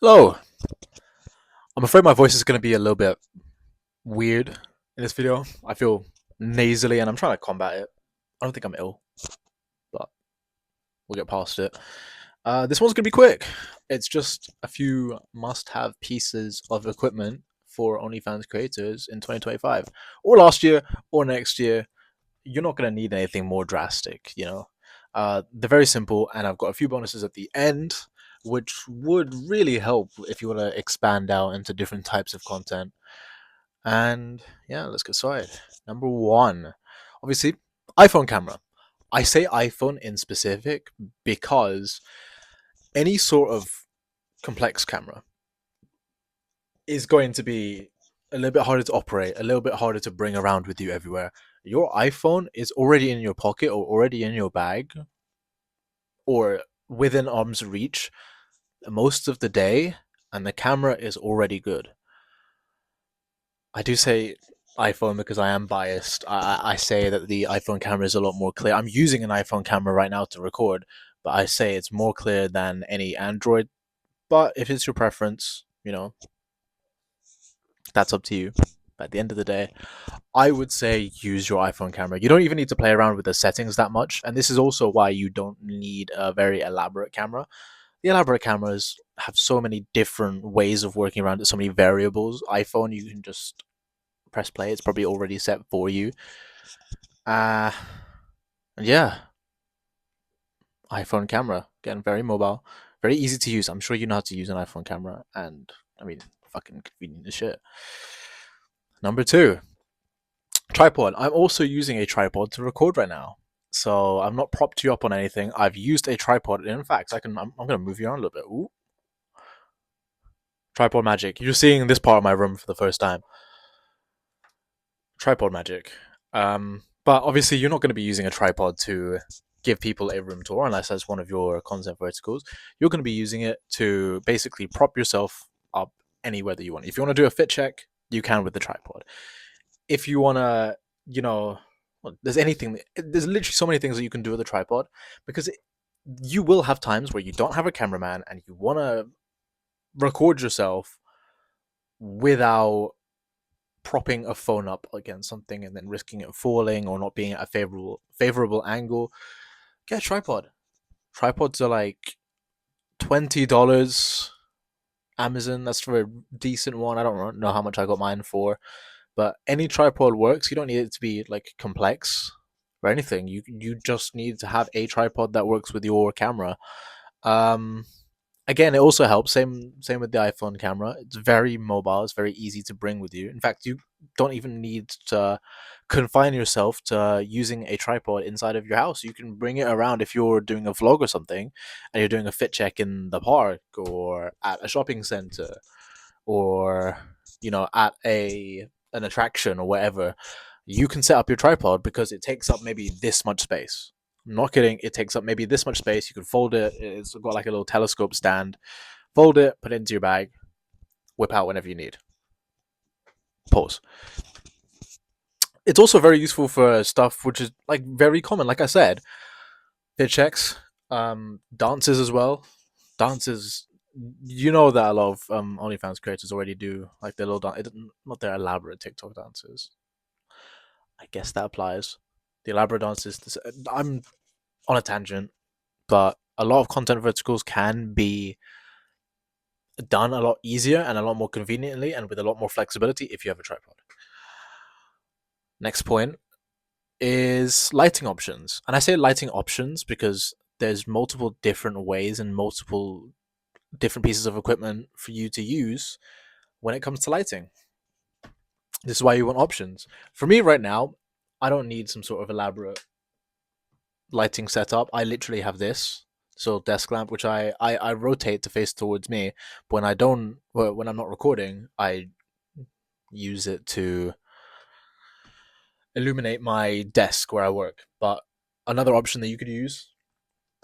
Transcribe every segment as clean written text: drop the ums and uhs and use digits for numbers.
Hello. I'm afraid my voice is going to be a little bit weird in this video. I feel nasally and I'm trying to combat it. I don't think I'm ill, but we'll get past it. This one's going to be quick. It's just a few must have pieces of equipment for OnlyFans creators in 2025 or last year or next year. You're not going to need anything more drastic. They're very simple, and I've got a few bonuses at the end, which would really help if you want to expand out into different types of content. And yeah, let's get started. Number one, obviously, iPhone camera. I say iPhone in specific because any sort of complex camera is going to be a little bit harder to operate, a little bit harder to bring around with you everywhere. Your iPhone is already in your pocket or already in your bag or within arm's reach most of the day, and the camera is already good. I do say iPhone because I am biased. I say that the iPhone camera is a lot more clear. I'm using an iPhone camera right now to record, but I say it's more clear than any Android. But if it's your preference, that's up to you. But at the end of the day, I would say use your iPhone camera. You don't even need to play around with the settings that much. And this is also why you don't need a very elaborate camera. The elaborate cameras have so many different ways of working around it, so many variables. iPhone, you can just press play. It's probably already set for you. Uh, yeah, iPhone camera. Again, very mobile, very easy to use. I'm sure you know how to use an iPhone camera. And, I mean, fucking convenient as shit. Number two, tripod. I'm also using a tripod to record right now. So I'm not propped you up on anything. I've used a tripod. In fact, I'm going to move you around a little bit. Ooh, tripod magic. You're seeing this part of my room for the first time. Tripod magic. But obviously, you're not going to be using a tripod to give people a room tour unless that's one of your content verticals. You're going to be using it to basically prop yourself up anywhere that you want. If you want to do a fit check, you can with the tripod. If you want to, you know, well, there's literally so many things that you can do with a tripod because you will have times where you don't have a cameraman and you want to record yourself without propping a phone up against something and then risking it falling or not being at a favorable angle. Get a tripod. Tripods are like $20. Amazon, that's for a decent one. I don't know how much I got mine for, but any tripod works. You don't need it to be like complex or anything. You just need to have a tripod that works with your camera. Um, Again, it also helps. Same with the iPhone camera. It's very mobile. It's very easy to bring with you. In fact, you don't even need to confine yourself to using a tripod inside of your house. You can bring it around if you're doing a vlog or something, and you're doing a fit check in the park or at a shopping center or at a an attraction or whatever. You can set up your tripod because it takes up maybe this much space. I'm not kidding. It takes up maybe this much space. You can fold it. It's got like a little telescope stand. Fold it, put it into your bag, whip out whenever you need. Pause. It's also very useful for stuff which is like very common. Like I said, fit checks, dances as well. Dances, you know that a lot of OnlyFans creators already do like their little dance. Not their elaborate TikTok dances. I guess that applies. The elaborate dances. I'm on a tangent, but a lot of content verticals can be done a lot easier and a lot more conveniently and with a lot more flexibility if you have a tripod. Next point is lighting options. And I say lighting options because there's multiple different ways and multiple different pieces of equipment for you to use when it comes to lighting. This is why you want options. For me right now, I don't need some sort of elaborate lighting setup. I literally have this so desk lamp, which I rotate to face towards me. But when I don't, well, when I'm not recording, I use it to illuminate my desk where I work. But another option that you could use,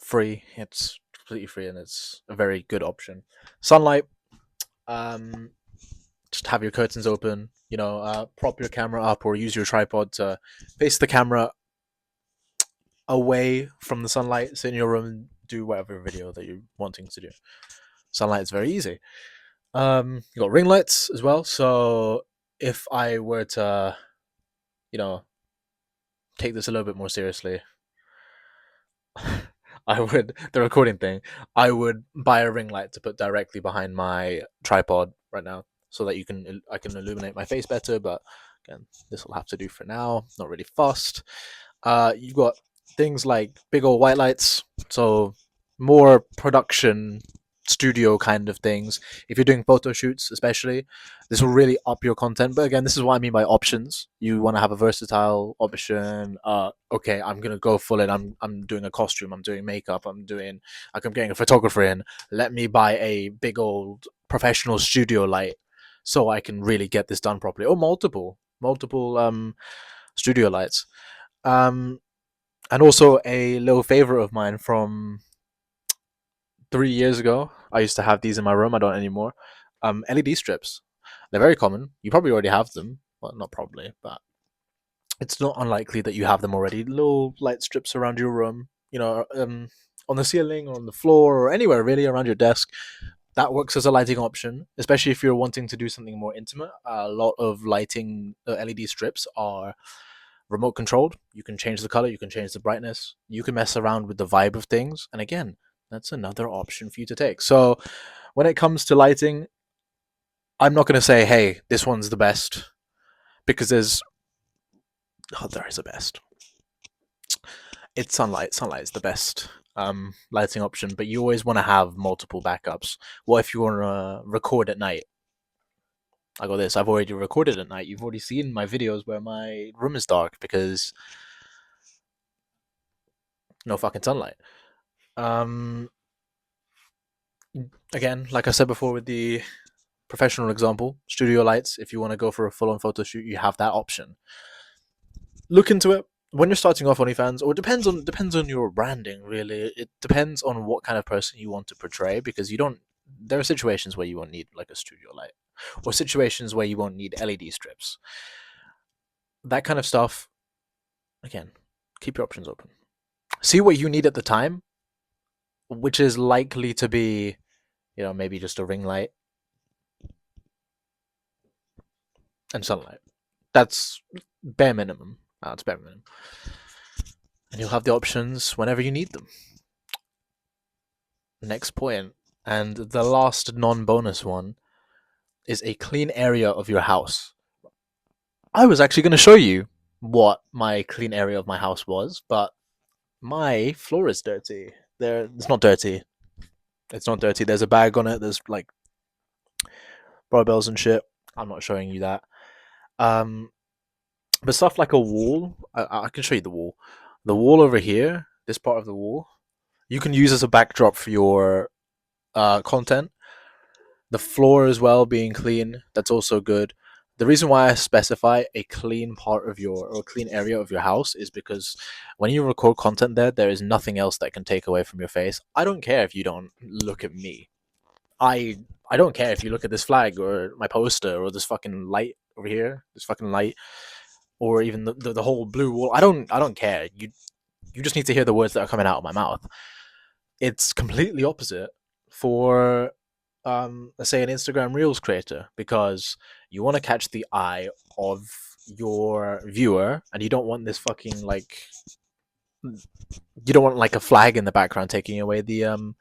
free. It's completely free and it's a very good option. Sunlight. Um, just have your curtains open. Prop your camera up or use your tripod to face the camera away from the sunlight. Sit in your room and do whatever video that you're wanting to do. Sunlight is very easy. You got ring lights as well. So if I were to, you know, take this a little bit more seriously, I would the recording thing. I would buy a ring light to put directly behind my tripod right now, so that I can illuminate my face better. But again, this will have to do for now. Not really fussed. You've got things like big old white lights, so more production studio kind of things. If you're doing photo shoots, especially, this will really up your content. But again, this is what I mean by options. You want to have a versatile option. Okay, I'm gonna go full in. I'm doing a costume. I'm doing makeup. I'm getting a photographer in. Let me buy a big old professional studio light so I can really get this done properly. Or multiple studio lights. Um, and also a little favorite of mine from 3 years ago. I used to have these in my room. I don't anymore. LED strips. They're very common. You probably already have them. Well, not probably, but it's not unlikely that you have them already. Little light strips around your room. On the ceiling or on the floor or anywhere really around your desk. That works as a lighting option, especially if you're wanting to do something more intimate. A lot of lighting LED strips are remote controlled. You can change the color, you can change the brightness, you can mess around with the vibe of things. And again, that's another option for you to take. So when it comes to lighting, I'm not going to say, hey, this one's the best, because there is a best. It's sunlight. Sunlight is the best lighting option, but you always want to have multiple backups. What if you want to record at night? I got this. I've already recorded at night. You've already seen my videos where my room is dark because no fucking sunlight. Um, Again, like I said before with the professional example, studio lights, if you want to go for a full-on photo shoot, you have that option. Look into it. When you're starting off OnlyFans, or depends on your branding, really. It depends on what kind of person you want to portray, because you don't there are situations where you won't need like a studio light, or situations where you won't need LED strips. That kind of stuff, again, keep your options open. See what you need at the time, which is likely to be, maybe just a ring light and sunlight. That's bare minimum. That's bare minimum. And you'll have the options whenever you need them. Next point, and the last non-bonus one, is a clean area of your house. I was actually going to show you what my clean area of my house was, but my floor is dirty. It's not dirty. It's not dirty. There's a bag on it. There's like barbells and shit. I'm not showing you that. But stuff like a wall, I can show you the wall. The wall over here, this part of the wall, you can use as a backdrop for your content. The floor as well being clean, that's also good. The reason why I specify a clean part of a clean area of your house is because when you record content there is nothing else that can take away from your face. I don't care if you don't look at me. I don't care if you look at this flag or my poster or this fucking light over here, this fucking light, or even the whole blue wall. I don't care. You just need to hear the words that are coming out of my mouth. It's completely opposite for let's say an Instagram Reels creator, because you want to catch the eye of your viewer, and you don't want this fucking you don't want like a flag in the background taking away the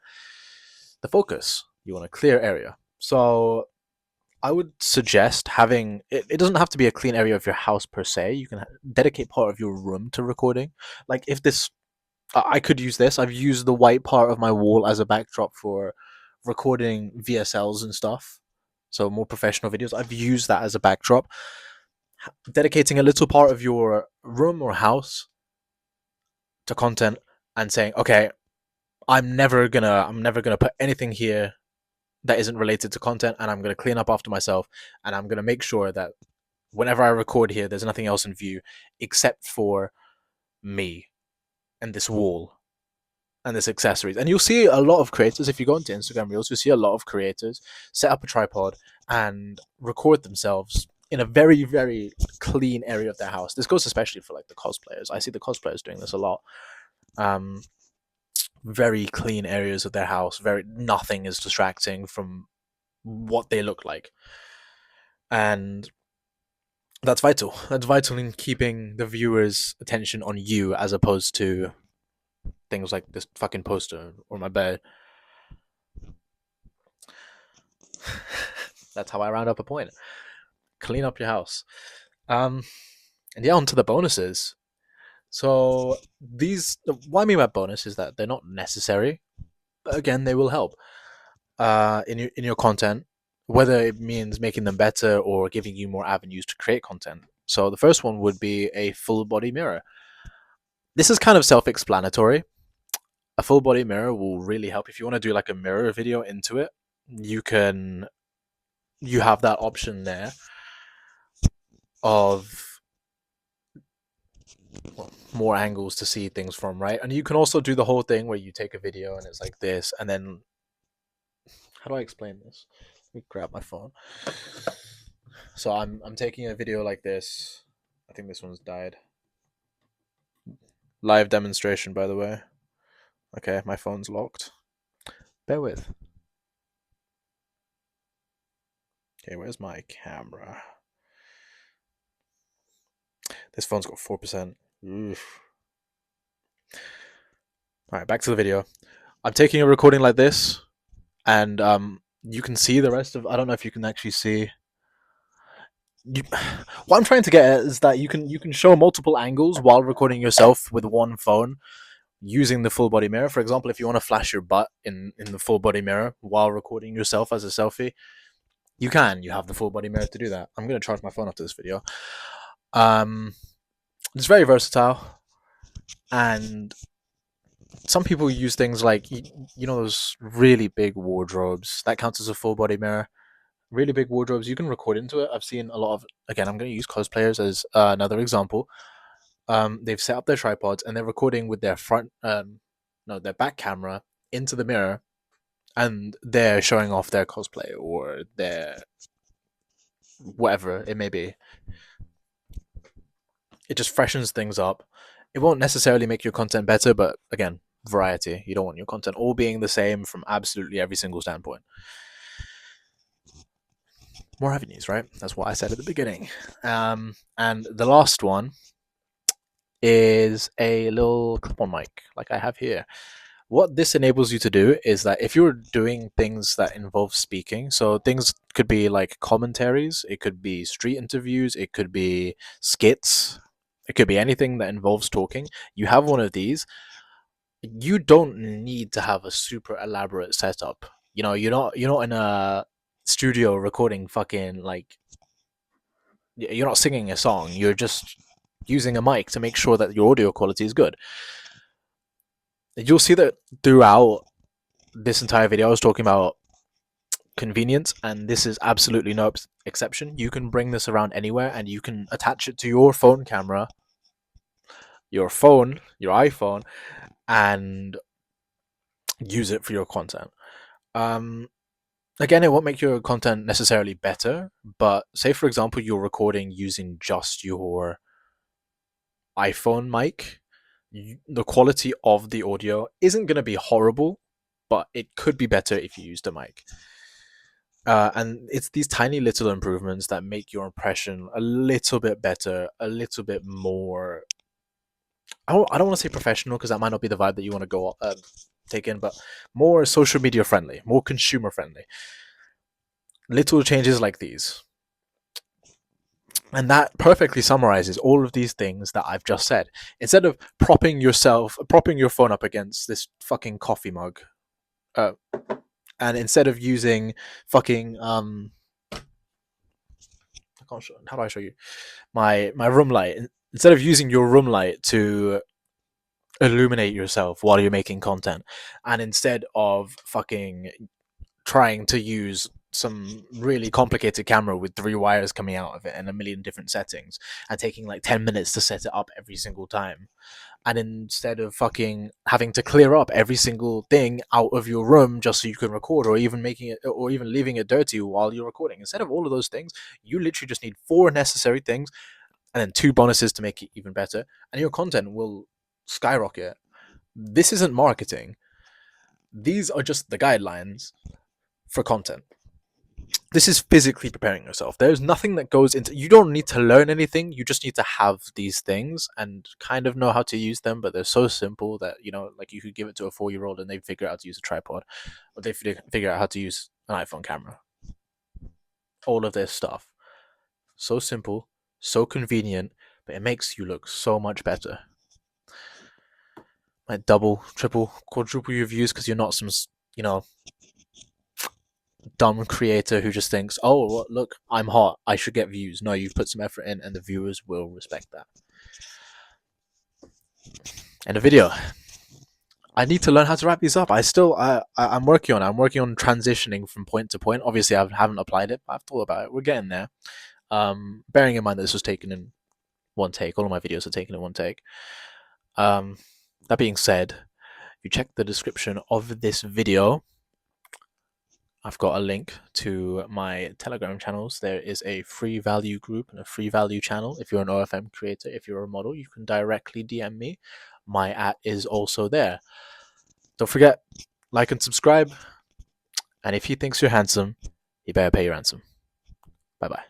focus. You want a clear area. So I would suggest having it doesn't have to be a clean area of your house per se. You can dedicate part of your room to recording. Like if this I could use this. I've used the white part of my wall as a backdrop for recording VSLs and stuff. So more professional videos. I've used that as a backdrop. Dedicating a little part of your room or house to content and saying, okay, I'm never gonna put anything here that isn't related to content, and I'm gonna clean up after myself, and I'm gonna make sure that whenever I record here, there's nothing else in view except for me and this wall and this accessories. And you'll see a lot of creators, if you go into Instagram Reels, you'll see a lot of creators set up a tripod and record themselves in a very, very clean area of their house. This goes especially for like the cosplayers. I see the cosplayers doing this a lot. very clean areas of their house. Nothing is distracting from what they look like, and that's vital. That's vital in keeping the viewers' attention on you as opposed to things like this fucking poster or my bed. That's how I round up a point. Clean up your house. And yeah, on to the bonuses. So these, what I mean by bonus is that they're not necessary. But again, they will help in your content, whether it means making them better or giving you more avenues to create content. So the first one would be a full body mirror. This is kind of self-explanatory. A full body mirror will really help if you want to do like a mirror video into it. You have that option there of more angles to see things from, right? And you can also do the whole thing where you take a video and it's like this, and then how do I explain this? Let me grab my phone. So I'm taking a video like this. I think this one's died. Live demonstration, by the way. Okay, my phone's locked. Bear with. Okay, where's my camera? This phone's got 4%. Oof. Alright, back to the video. I'm taking a recording like this, and you can see the rest of. I don't know if you can actually see. What I'm trying to get at is that you can show multiple angles while recording yourself with one phone using the full body mirror. For example, if you want to flash your butt in the full body mirror while recording yourself as a selfie, you can. You have the full body mirror to do that. I'm going to charge my phone after this video. It's very versatile, and some people use things like you know those really big wardrobes that counts as a full body mirror. Really big wardrobes, you can record into it. I've seen a lot of, again, I'm going to use cosplayers as another example. They've set up their tripods and they're recording with their their back camera into the mirror, and they're showing off their cosplay or their whatever it may be. It just freshens things up. It won't necessarily make your content better, but again, variety. You don't want your content all being the same from absolutely every single standpoint. More avenues, right? That's what I said at the beginning. And the last one is a little clip-on mic, like I have here. What this enables you to do is that if you're doing things that involve speaking, so things could be like commentaries, it could be street interviews, it could be skits, it could be anything that involves talking. You have one of these. You don't need to have a super elaborate setup. You know, you're not in a studio recording fucking like you're not singing a song, you're just using a mic to make sure that your audio quality is good. You'll see that throughout this entire video I was talking about convenience, and this is absolutely no exception. You can bring this around anywhere and you can attach it to your phone camera, your iPhone, and use it for your content. Again, it won't make your content necessarily better, but say for example you're recording using just your iPhone mic, the quality of the audio isn't going to be horrible, but it could be better if you used a mic. And it's these tiny little improvements that make your impression a little bit better, a little bit more. I don't want to say professional because that might not be the vibe that you want to go take in, but more social media friendly, more consumer friendly. Little changes like these. And that perfectly summarizes all of these things that I've just said. Instead of propping your phone up against this fucking coffee mug, and instead of using fucking I can't show, how do I show you my room light? Instead of using your room light to illuminate yourself while you're making content, and instead of fucking trying to use some really complicated camera with 3 wires coming out of it and a million different settings and taking like 10 minutes to set it up every single time, and instead of fucking having to clear up every single thing out of your room just so you can record, or even leaving it dirty while you're recording, instead of all of those things, you literally just need 4 necessary things and then 2 bonuses to make it even better, and your content will skyrocket. This isn't marketing. these are just the guidelines for content. This is physically preparing yourself. There's nothing that goes into, you don't need to learn anything. You just need to have these things and kind of know how to use them, but they're so simple that, like you could give it to a 4-year-old and they figure out how to use a tripod, or they figure out how to use an iPhone camera. All of this stuff. So simple, so convenient, but it makes you look so much better. Like double, triple, quadruple your views because you're not some, dumb creator who just thinks, oh, well, look, I'm hot, I should get views. No, you've put some effort in and the viewers will respect that. And a video. I need to learn how to wrap these up. I'm working on it. I'm working on transitioning from point to point. Obviously, I haven't applied it, but I've thought about it. We're getting there. Bearing in mind that this was taken in one take. All of my videos are taken in one take. That being said, if you check the description of this video, I've got a link to my Telegram channels. There is a free value group and a free value channel. If you're an OFM creator, if you're a model, you can directly DM me. My @ is also there. Don't forget, like and subscribe. And if he thinks you're handsome, you better pay your ransom. Bye bye.